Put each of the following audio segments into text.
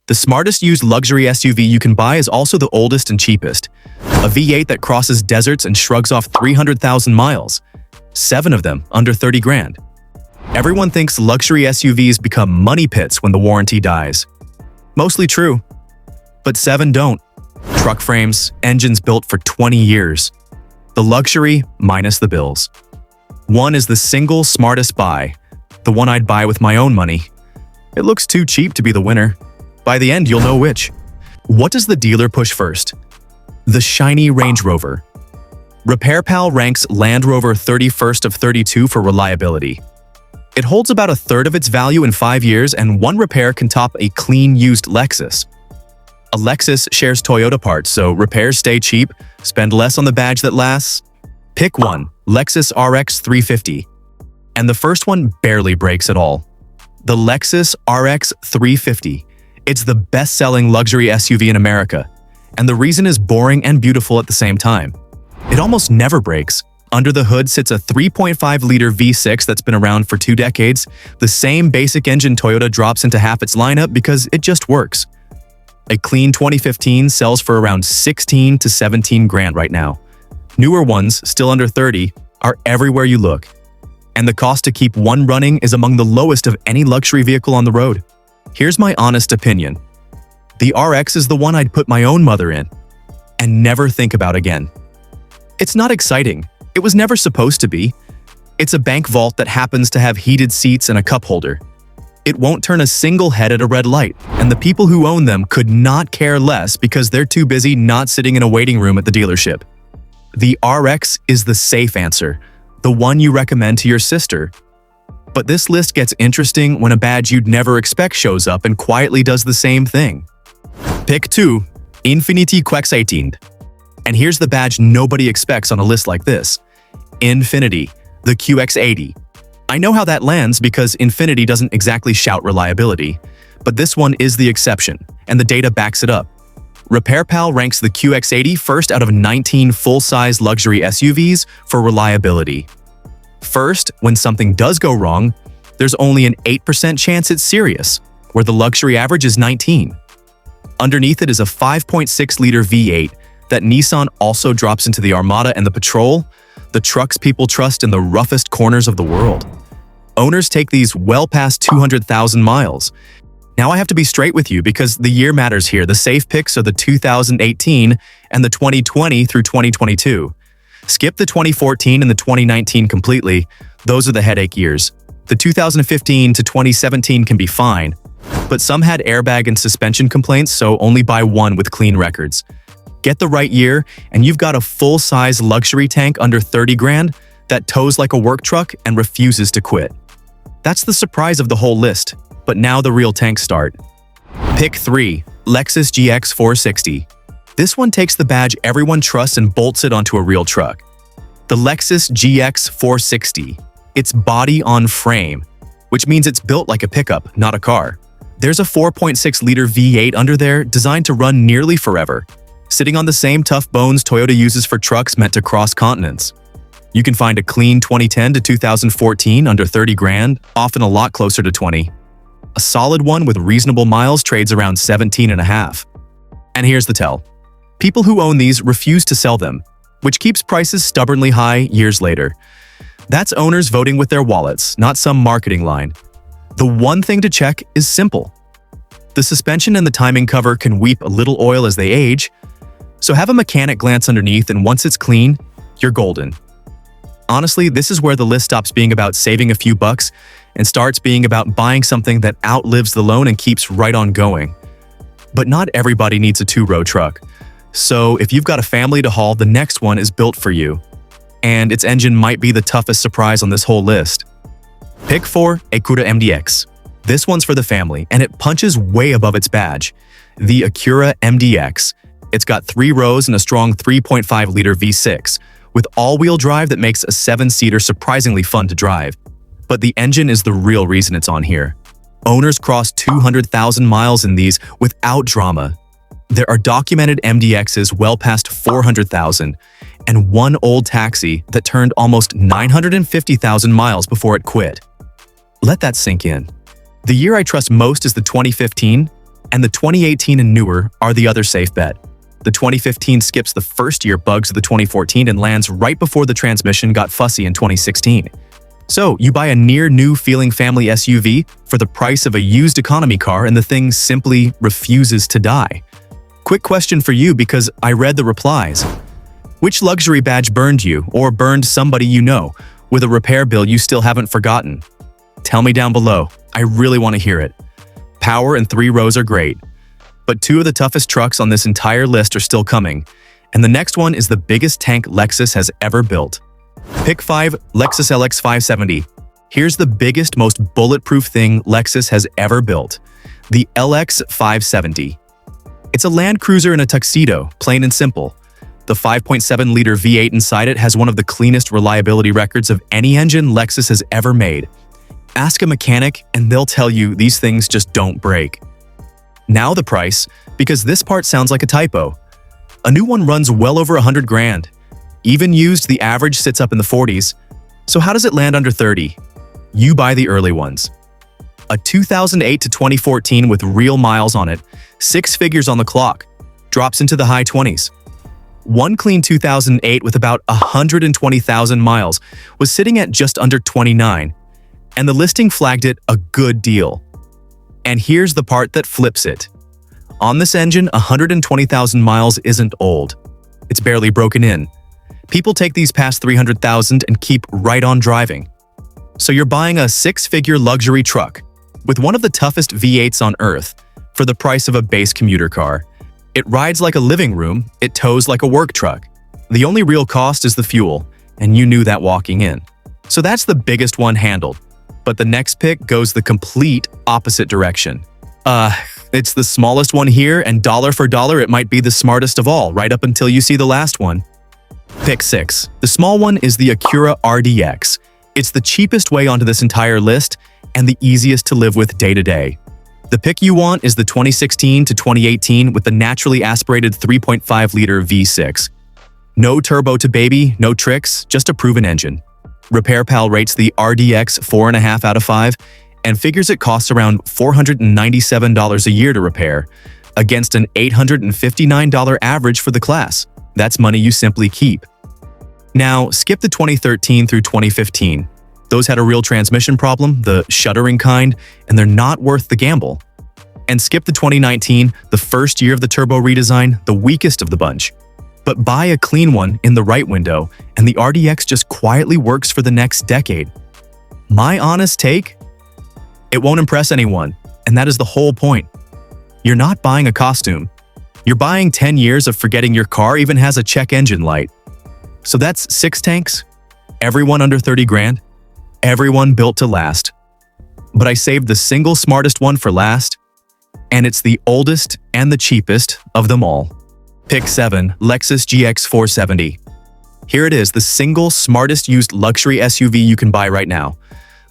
The smartest used luxury SUV you can buy is also the oldest and cheapest. A V8 that crosses deserts and shrugs off 300,000 miles. 7 of them under 30 grand. Everyone thinks luxury SUVs become money pits when the warranty dies. Mostly true, but 7 don't. Truck frames, engines built for 20 years. The luxury minus the bills. 1 is the single smartest buy, the one I'd buy with my own money. It looks too cheap to be the winner. By the end, you'll know which. What does the dealer push first? The shiny Range Rover. RepairPal ranks Land Rover 31st of 32 for reliability. It holds about a third of its value in 5 years, and one repair can top a clean used Lexus. A Lexus shares Toyota parts, so repairs stay cheap, spend less on the badge that lasts. Pick one, Lexus RX 350. And the first one barely breaks at all. The Lexus RX 350. It's the best-selling luxury SUV in America, and the reason is boring and beautiful at the same time. It almost never breaks. Under the hood sits a 3.5-liter V6 that's been around for 2 decades. The same basic engine Toyota drops into half its lineup because it just works. A clean 2015 sells for around 16 to 17 grand right now. Newer ones, still under 30, are everywhere you look. And the cost to keep one running is among the lowest of any luxury vehicle on the road. Here's my honest opinion. The RX is the one I'd put my own mother in and never think about again. It's not exciting. It was never supposed to be. It's a bank vault that happens to have heated seats and a cup holder. It won't turn a single head at a red light, and the people who own them could not care less because they're too busy not sitting in a waiting room at the dealership. The RX is the safe answer, the one you recommend to your sister. But this list gets interesting when a badge you'd never expect shows up and quietly does the same thing. Pick 2, Infiniti QX18. And here's the badge nobody expects on a list like this. Infiniti, the QX80. I know how that lands because Infiniti doesn't exactly shout reliability, but this one is the exception, and the data backs it up. RepairPal ranks the QX80 first out of 19 full-size luxury SUVs for reliability. First, when something does go wrong, there's only an 8% chance it's serious, where the luxury average is 19. Underneath it is a 5.6-liter V8 that Nissan also drops into the Armada and the Patrol, the trucks people trust in the roughest corners of the world. Owners take these well past 200,000 miles. Now I have to be straight with you because the year matters here. The safe picks are the 2018 and the 2020 through 2022. Skip the 2014 and the 2019 completely. Those are the headache years. The 2015 to 2017 can be fine, but some had airbag and suspension complaints, so only buy one with clean records. Get the right year, and you've got a full-size luxury tank under 30 grand that tows like a work truck and refuses to quit. That's the surprise of the whole list, but now the real tanks start. Pick 3, Lexus GX 460. This one takes the badge everyone trusts and bolts it onto a real truck. The Lexus GX 460. It's body on frame, which means it's built like a pickup, not a car. There's a 4.6-liter V8 under there designed to run nearly forever, sitting on the same tough bones Toyota uses for trucks meant to cross continents. You can find a clean 2010 to 2014 under 30 grand, often a lot closer to 20. A solid one with reasonable miles trades around 17.5. And here's the tell. People who own these refuse to sell them, which keeps prices stubbornly high years later. That's owners voting with their wallets, not some marketing line. The one thing to check is simple. The suspension and the timing cover can weep a little oil as they age, so have a mechanic glance underneath, and once it's clean, you're golden. Honestly, this is where the list stops being about saving a few bucks and starts being about buying something that outlives the loan and keeps right on going. But not everybody needs a 2-row truck. So if you've got a family to haul, the next one is built for you. And its engine might be the toughest surprise on this whole list. Pick 4, Acura MDX. This one's for the family, and it punches way above its badge. The Acura MDX. It's got 3 rows and a strong 3.5-liter V6, with all-wheel drive that makes a 7-seater surprisingly fun to drive. But the engine is the real reason it's on here. Owners cross 200,000 miles in these without drama. There are documented MDXs well past 400,000, and one old taxi that turned almost 950,000 miles before it quit. Let that sink in. The year I trust most is the 2015, and the 2018 and newer are the other safe bet. The 2015 skips the first-year bugs of the 2014 and lands right before the transmission got fussy in 2016. So, you buy a near-new feeling family SUV for the price of a used economy car and the thing simply refuses to die. Quick question for you because I read the replies. Which luxury badge burned you or burned somebody you know with a repair bill you still haven't forgotten? Tell me down below. I really want to hear it. Power and 3 rows are great, but 2 of the toughest trucks on this entire list are still coming, and the next one is the biggest tank Lexus has ever built. Pick 5, Lexus LX 570. Here's the biggest, most bulletproof thing Lexus has ever built. The LX 570. It's a Land Cruiser in a tuxedo, plain and simple. The 5.7-liter V8 inside it has one of the cleanest reliability records of any engine Lexus has ever made. Ask a mechanic and they'll tell you these things just don't break. Now the price, because this part sounds like a typo. A new one runs well over 100 grand. Even used, the average sits up in the 40s. So how does it land under 30? You buy the early ones. A 2008 to 2014 with real miles on it, 6 figures on the clock, drops into the high 20s. One clean 2008 with about 120,000 miles was sitting at just under 29, and the listing flagged it a good deal. And here's the part that flips it. On this engine, 120,000 miles isn't old. It's barely broken in. People take these past 300,000 and keep right on driving. So you're buying a 6-figure luxury truck with one of the toughest V8s on earth for the price of a base commuter car. It rides like a living room, it tows like a work truck. The only real cost is the fuel, and you knew that walking in. So that's the biggest one handled. But the next pick goes the complete opposite direction. It's the smallest one here, and dollar for dollar it might be the smartest of all, right up until you see the last one. Pick 6. The small one is the Acura RDX. It's the cheapest way onto this entire list, and the easiest to live with day to day. The pick you want is the 2016 to 2018 with the naturally aspirated 3.5-liter V6. No turbo to baby, no tricks, just a proven engine. RepairPal rates the RDX 4.5 out of 5 and figures it costs around $497 a year to repair, against an $859 average for the class. That's money you simply keep. Now, skip the 2013 through 2015. Those had a real transmission problem, the shuddering kind, and they're not worth the gamble. And skip the 2019, the first year of the turbo redesign, the weakest of the bunch. But buy a clean one in the right window, and the RDX just quietly works for the next decade. My honest take? It won't impress anyone, and that is the whole point. You're not buying a costume. You're buying 10 years of forgetting your car even has a check engine light. So that's 6 tanks, everyone under 30 grand, everyone built to last. But I saved the single smartest one for last, and it's the oldest and the cheapest of them all. Pick 7, Lexus GX 470. Here it is, the single smartest used luxury SUV you can buy right now.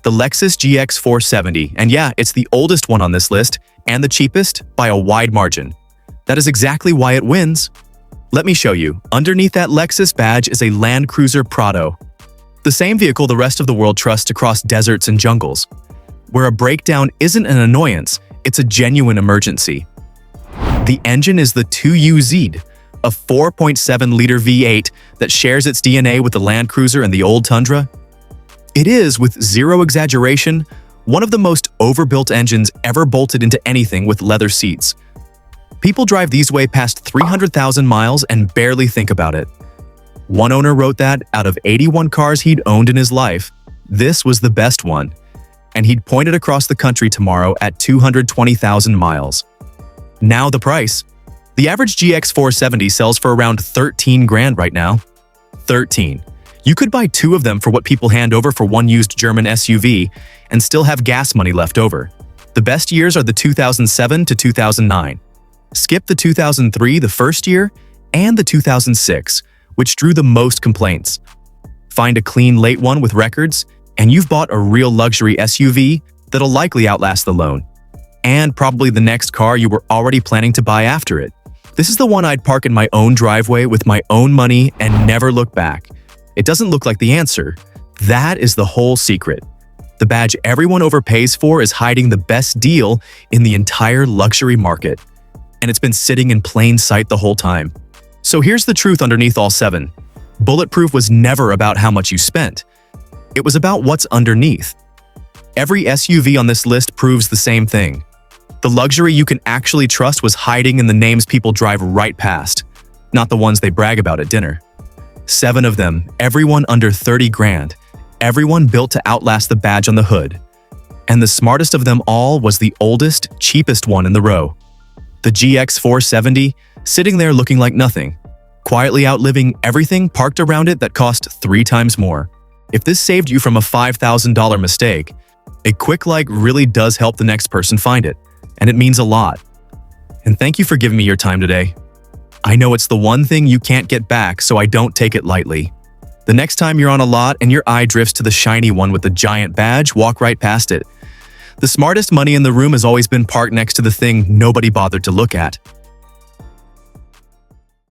The Lexus GX 470, and yeah, it's the oldest one on this list, and the cheapest by a wide margin. That is exactly why it wins. Let me show you. Underneath that Lexus badge is a Land Cruiser Prado. The same vehicle the rest of the world trusts to cross deserts and jungles. Where a breakdown isn't an annoyance, it's a genuine emergency. The engine is the 2U Zaid, a 4.7-liter V8 that shares its DNA with the Land Cruiser and the old Tundra. It is, with zero exaggeration, one of the most overbuilt engines ever bolted into anything with leather seats. People drive these way past 300,000 miles and barely think about it. One owner wrote that, out of 81 cars he'd owned in his life, this was the best one, and he'd point it across the country tomorrow at 220,000 miles. Now the price. The average GX 470 sells for around 13 grand right now. 13. You could buy 2 of them for what people hand over for one used German SUV and still have gas money left over. The best years are the 2007 to 2009. Skip the 2003, the first year, and the 2006, which drew the most complaints. Find a clean late one with records, and you've bought a real luxury SUV that'll likely outlast the loan. And probably the next car you were already planning to buy after it. This is the one I'd park in my own driveway with my own money and never look back. It doesn't look like the answer. That is the whole secret. The badge everyone overpays for is hiding the best deal in the entire luxury market. And it's been sitting in plain sight the whole time. So here's the truth underneath all 7. Bulletproof was never about how much you spent. It was about what's underneath. Every SUV on this list proves the same thing. The luxury you can actually trust was hiding in the names people drive right past, not the ones they brag about at dinner. 7 of them, everyone under 30 grand, everyone built to outlast the badge on the hood. And the smartest of them all was the oldest, cheapest one in the row. The GX 470, sitting there looking like nothing, quietly outliving everything parked around it that cost 3 times more. If this saved you from a $5,000 mistake, a quick like really does help the next person find it, and it means a lot. And thank you for giving me your time today. I know it's the one thing you can't get back, so I don't take it lightly. The next time you're on a lot and your eye drifts to the shiny one with the giant badge, walk right past it. The smartest money in the room has always been parked next to the thing nobody bothered to look at.